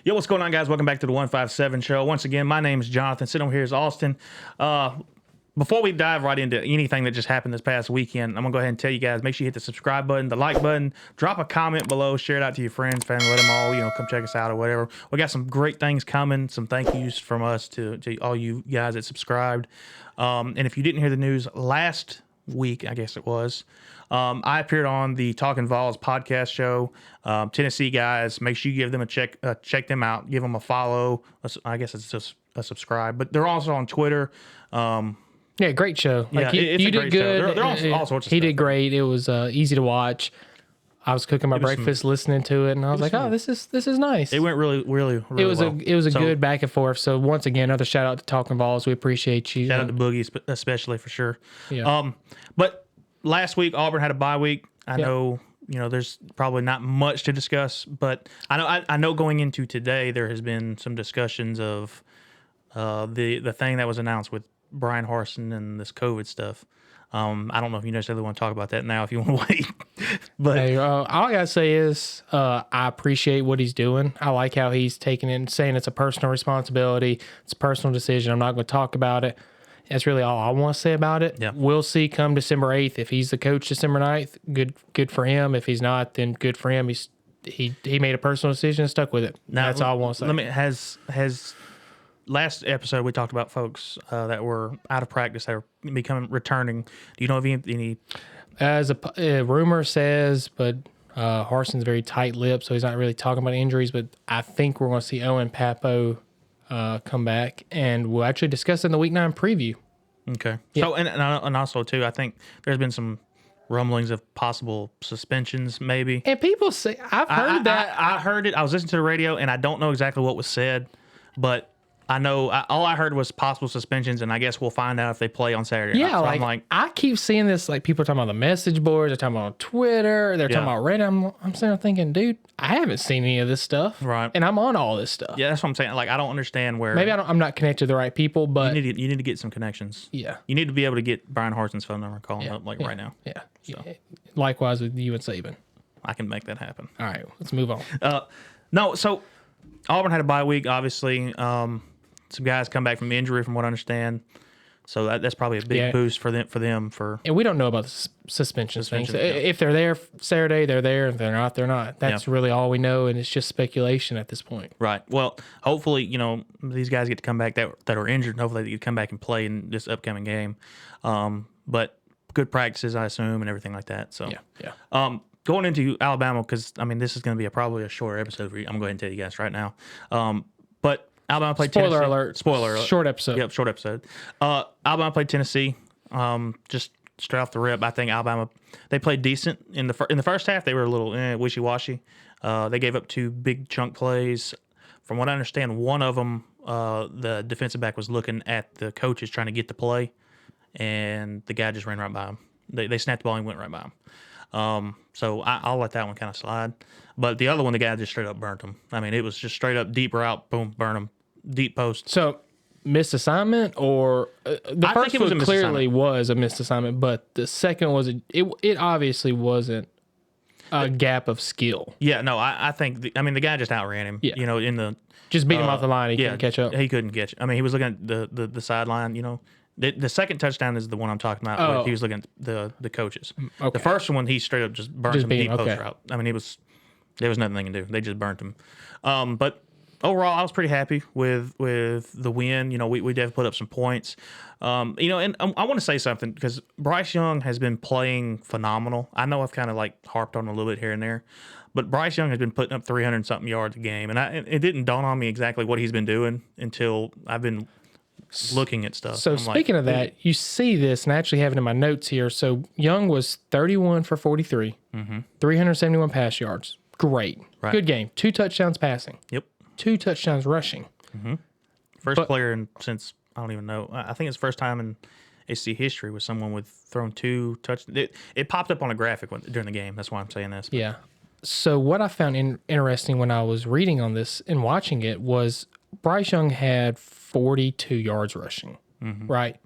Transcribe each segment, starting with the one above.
Yo, what's going on, guys? Welcome back to the 157 show. Once again, my name is Jonathan. Sitting over here is Austin. Before we dive right into anything that just happened this past weekend, I'm going to go ahead and tell you guys, make sure you hit the subscribe button, the like button, drop a comment below, share it out to your friends, family, let them all, come check us out or whatever. We got some great things coming, some thank yous from us to all you guys that subscribed. And if you didn't hear the news last week, I guess it was, I appeared on the Talking Vols podcast show. Tennessee guys, make sure you give them a check them out, give them a follow. I guess it's just a subscribe, but they're also on Twitter. Yeah, great show. Like you did good. They're all sorts of he stuff. did great. It was easy to watch. I was cooking my breakfast, listening to it, and I was like, "Oh, this is nice." It went really well. It was a good back and forth. So once again, another shout out to Talking Vols. We appreciate you. Shout out to Boogie, especially for sure. Yeah. But last week Auburn had a bye week. I know, there's probably not much to discuss, but I know going into today there has been some discussions of the thing that was announced with Brian Harsin and this COVID stuff. I don't know if you necessarily want to talk about that now if you want to wait. But hey, all I gotta say is I appreciate what he's doing. I like how he's taking it and saying it's a personal responsibility. It's a personal decision. I'm not going to talk about it. That's really all I want to say about it. Yeah. We'll see come December 8th. If he's the coach December 9th, good for him. If he's not, then good for him. He made a personal decision and stuck with it. Now, that's all I want to say. Has last episode we talked about folks that were out of practice that are returning. Do you know of any? As a rumor says, but Harson's very tight-lipped, so he's not really talking about injuries. But I think we're going to see Owen Papo come back, and we'll actually discuss it in the Week 9 preview. Okay. Yeah. So and also too, I think there's been some rumblings of possible suspensions, maybe. And people say I've heard that. I heard it. I was listening to the radio, and I don't know exactly what was said, but I know all I heard was possible suspensions, and I guess we'll find out if they play on Saturday. Yeah, so I keep seeing this. Like people are talking about the message boards, they're talking about on Twitter, they're talking about Reddit. I'm sitting there thinking, dude, I haven't seen any of this stuff, right? And I'm on all this stuff. Yeah, that's what I'm saying. Like I don't understand where. Maybe I'm not connected to the right people, but you need to get some connections. Yeah, you need to be able to get Brian Harsin's phone number and call him up right now. Yeah. So. Likewise with you and Saban. I can make that happen. All right, let's move on. No, so Auburn had a bye week, obviously. Some guys come back from injury, from what I understand. So that's probably a big boost for them. And we don't know about the suspensions things. Yeah. If they're there Saturday, they're there. If they're not, they're not. That's really all we know, and it's just speculation at this point. Right. Well, hopefully, these guys get to come back that are injured, and hopefully they get to come back and play in this upcoming game. But good practices, I assume, and everything like that. So yeah. Going into Alabama, because this is going to be probably a shorter episode for you. I'm going to go ahead and tell you guys right now. But Alabama played Tennessee. Spoiler alert. Short episode. Yep, short episode. Alabama played Tennessee. Just straight off the rip, I think Alabama, they played decent in the first half. They were a little wishy-washy. They gave up 2 big chunk plays. From what I understand, one of them, the defensive back was looking at the coaches trying to get the play, and the guy just ran right by him. They snapped the ball and went right by him. So I'll let that one kind of slide. But the other one, the guy just straight up burnt him. It was just straight up deep route, boom, burn him, deep post. So missed assignment, or the first one clearly was a missed assignment, but the second was it obviously wasn't a gap of skill. Yeah, no, I think the guy just outran him. Yeah. In the just beat him off the line. He couldn't catch up. He couldn't catch. He was looking at the sideline. The second touchdown is the one I'm talking about. Where he was looking at the coaches. Okay. The first one, he straight up just burnt him deep post route. There was nothing they can do. They just burnt him. But overall, I was pretty happy with the win. We definitely put up some points. And I want to say something because Bryce Young has been playing phenomenal. I know I've kind of harped on a little bit here and there, but Bryce Young has been putting up 300-something yards a game, and it didn't dawn on me exactly what he's been doing until I've been looking at stuff. So speaking of that, you see this, and I actually have it in my notes here. So Young was 31 for 43, 371 pass yards. Great. Right. Good game. 2 touchdowns passing. Yep. 2 touchdowns rushing. First player since, I don't even know. I think it's the first time in SEC history with someone with thrown 2 touchdowns. It popped up on a graphic during the game. That's why I'm saying this. Yeah. So what I found interesting when I was reading on this and watching it was Bryce Young had 42 yards rushing, right?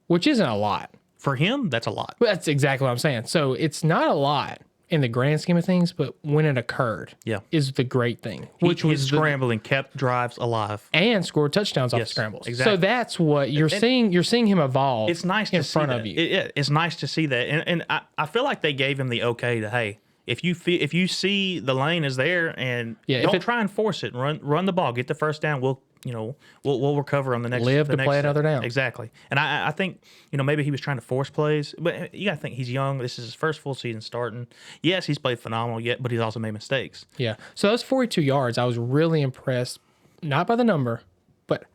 Which isn't a lot. For him, that's a lot. That's exactly what I'm saying. So it's not a lot in the grand scheme of things, but when it occurred, Yeah. is the great thing. Which was scrambling, kept drives alive. And scored touchdowns off scrambles. Exactly. So that's what you're seeing. You're seeing him evolve. It's nice in to see front that. of you. It's nice to see that, and I feel like they gave him the okay to, hey, if you see the lane is there and don't try and force it, run the ball, get the first down. We'll recover on the next. Live to play another down. Exactly, and I think maybe he was trying to force plays, but you got to think he's young. This is his first full season starting. Yes, he's played phenomenal yet, but he's also made mistakes. Yeah. So those 42 yards, I was really impressed, not by the number, but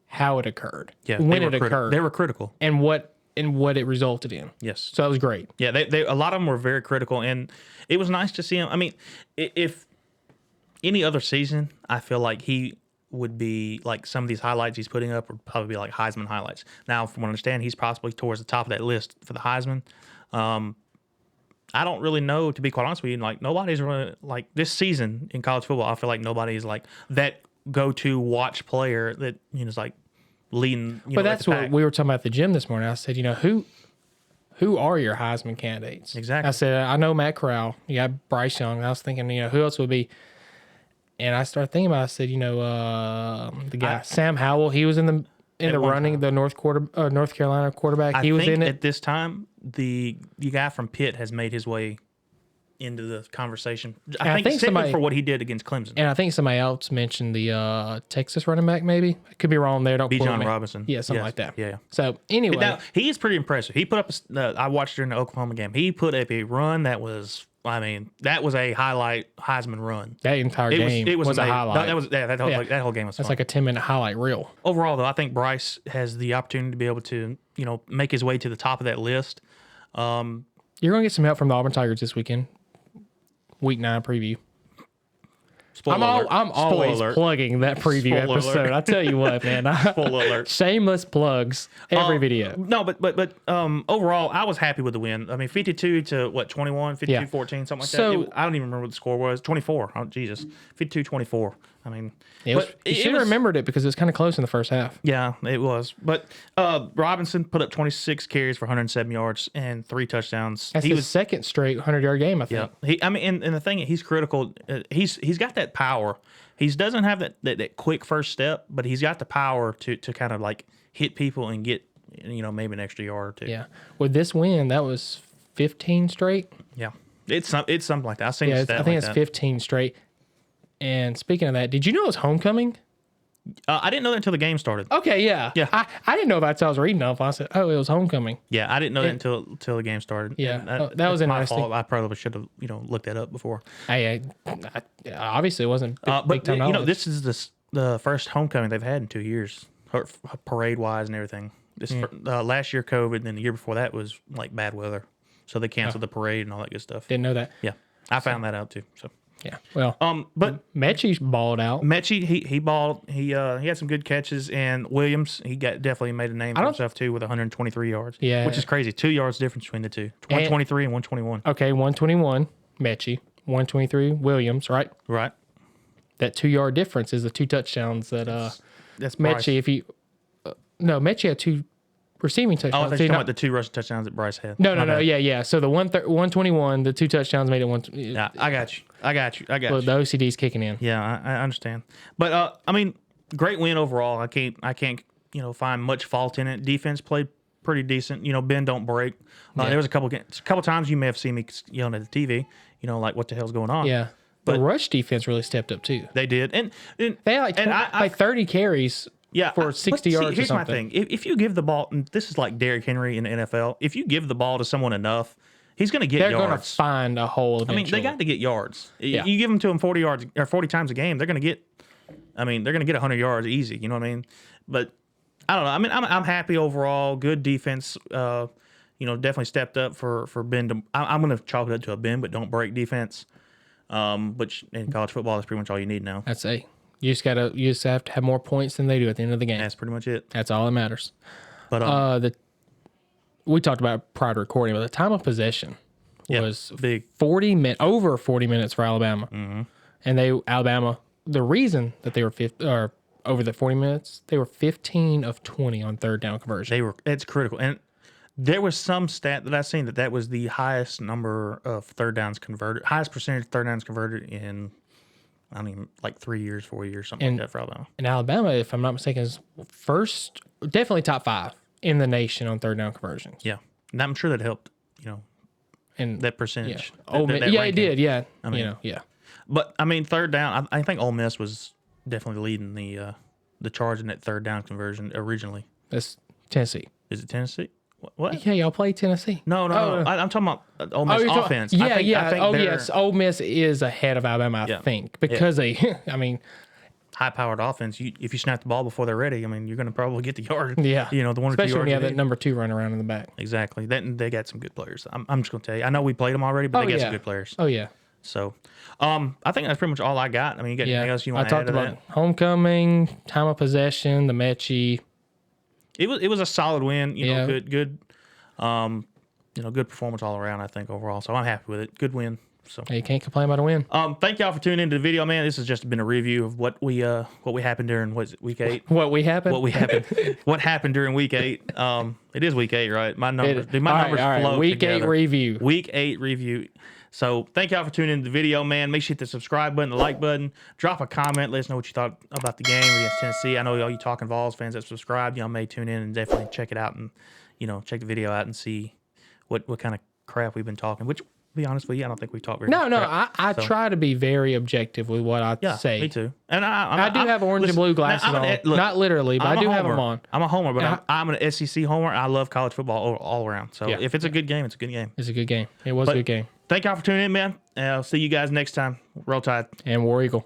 how it occurred. Yeah, when it occurred, they were critical, and what it resulted in. Yes. So that was great. Yeah, they a lot of them were very critical, and it was nice to see him. I mean, if any other season, I feel like he would be like some of these highlights he's putting up would probably be like Heisman highlights. Now, from what I understand, he's possibly towards the top of that list for the Heisman. I don't really know, to be quite honest with you. Like, nobody's really, like, this season in college football, I feel like nobody's like that go-to watch player that is like leading. But that's what we were talking about at the gym this morning. I said, who are your Heisman candidates? Exactly. I said, I know Matt Corral. You got Bryce Young. I was thinking, who else would be? And I started thinking about it. I said, the guy, Sam Howell, he was in the running, the North Carolina quarterback. He was in it. At this time, the guy from Pitt has made his way into the conversation. I think somebody, for what he did against Clemson. And I think somebody else mentioned the Texas running back, maybe. I could be wrong there. Don't quote me. Bijan Robinson. Yeah, something like that. Yeah. So, anyway. Now, he is pretty impressive. He put up, I watched during the Oklahoma game, he put up a run that was, that was a highlight Heisman run. That entire game was a highlight. That whole game was fun. That's like a 10-minute highlight reel. Overall, though, I think Bryce has the opportunity to be able to, make his way to the top of that list. You're going to get some help from the Auburn Tigers this weekend. Week 9 preview. I'm always plugging that preview episode. I tell you what, man. Spoiler alert. Shameless plugs every video. No, but overall, I was happy with the win. I mean, 52 to 21, 52-14, something like that. I don't even remember what the score was. 24. Oh, Jesus. 52-24. I mean, you should have remembered it because it was kind of close in the first half. Yeah, it was. But Robinson put up 26 carries for 107 yards and 3 touchdowns. That's his second straight 100-yard game, I think. Yeah. And the thing, he's critical. He's got that power. He doesn't have that quick first step, but he's got the power to kind of like hit people and get maybe an extra yard or two. Yeah. With this win, that was 15 straight. Yeah. It's something like that. I've seen I think it's 15 straight. And speaking of that, did you know it was homecoming? I didn't know that until the game started. Okay, yeah. I didn't know that until I was reading up. I said, it was homecoming. Yeah, I didn't know that until the game started. Yeah, that was interesting. My fault. I probably should have looked that up before. I obviously it wasn't big time knowledge. This is the first homecoming they've had in 2 years, parade wise and everything. Last year COVID, and then the year before that was like bad weather, so they canceled the parade and all that good stuff. Didn't know that. Yeah, I found that out too. So. Yeah. Well, but Mechie balled out. Mechie, he balled. He had some good catches, and Williams, he definitely made a name for himself too with 123 yards. Yeah, which is crazy. 2 yards difference between the two. 123 and 121. Okay, 121 Mechie, 123 Williams. Right. Right. That 2 yard difference is the 2 touchdowns that that's Mechie. If you Mechie had 2 receiving touchdowns. Oh, I think you're talking about the 2 rushing touchdowns that Bryce had. No. Yeah. So the 121, the 2 touchdowns made it 1. Yeah, I got you. Well, the OCD's kicking in. Yeah, I understand. But I mean, great win overall. I can't find much fault in it. Defense played pretty decent. Bend don't break. There was a couple times you may have seen me yelling at the TV. Like what the hell's going on? Yeah. But the rush defense really stepped up too. They did, and they had 30 carries. Yeah, for 60 yards here's or something. My thing. If you give the ball, and this is like Derrick Henry in the NFL, if you give the ball to someone enough, he's going to get yards. They're going to find a hole eventually. I mean, they got to get yards. Yeah. You give them to them 40 yards or 40 times a game, they're going to get 100 yards easy. You know what I mean? But I don't know. I mean, I'm happy overall. Good defense. Definitely stepped up for bend. I'm going to chalk it up to a bend, but don't break defense. Which in college football is pretty much all you need now. That's a. You just have to have more points than they do at the end of the game. That's pretty much it. That's all that matters. But we talked about prior to recording, but the time of possession was big. Over 40 minutes for Alabama. Mm-hmm. And Alabama, the reason that they were over the 40 minutes, they were 15 of 20 on third down conversion. It's critical. And There was some stat that I seen that was the highest number of third downs converted, highest percentage of third downs converted in, I mean, like 3 years, 4 years, something like that for Alabama. And Alabama, if I'm not mistaken, is first, definitely top 5 in the nation on third down conversions. Yeah, and I'm sure that helped. And that percentage. Yeah, it ranking. did. Yeah, I mean, yeah. But I mean, third down. I think Ole Miss was definitely leading the charge in that third down conversion originally. That's Tennessee. Is it Tennessee? What? Yeah, y'all play Tennessee. No. I'm talking about Ole Miss offense. Yeah, I think yes. Ole Miss is ahead of Alabama, I think, because they. I mean, high-powered offense. If you snap the ball before they're ready, I mean, you're going to probably get the yard. Yeah, the 1 or 2 yards. Especially when you have that number 2 running around in the back. Exactly. They got some good players. I'm just going to tell you. I know we played them already, but they got some good players. Oh yeah. So, I think that's pretty much all I got. I mean, you got anything else you want to add to that? I talked about homecoming, time of possession, the Mechie. It was a solid win. Good. Good performance all around. I think overall. So I'm happy with it. Good win. So you can't complain about a win. Thank y'all for tuning into the video, man. This has just been a review of what we happened during week 8. What happened what happened during week 8. It is week 8, right? My numbers flow Week together. 8 review. Week 8 review. So thank y'all for tuning into the video, man. Make sure you hit the subscribe button, the like button, drop a comment, let us know what you thought about the game against Tennessee. I know all you Talking Vols fans that subscribed, y'all may tune in and definitely check it out and check the video out and see what kind of crap we've been talking. Which, to be honest with you, I don't think we've talked very much crap. I try to be very objective with what I say. Me too. And I do have orange and blue glasses on. Look, not literally, but I do have them on. I'm a homer, but I'm an SEC homer. I love college football all around. So if it's a good game, it's a good game. It's a good game. It was a good game. Thank y'all for tuning in, man. I'll see you guys next time. Roll Tide. And War Eagle.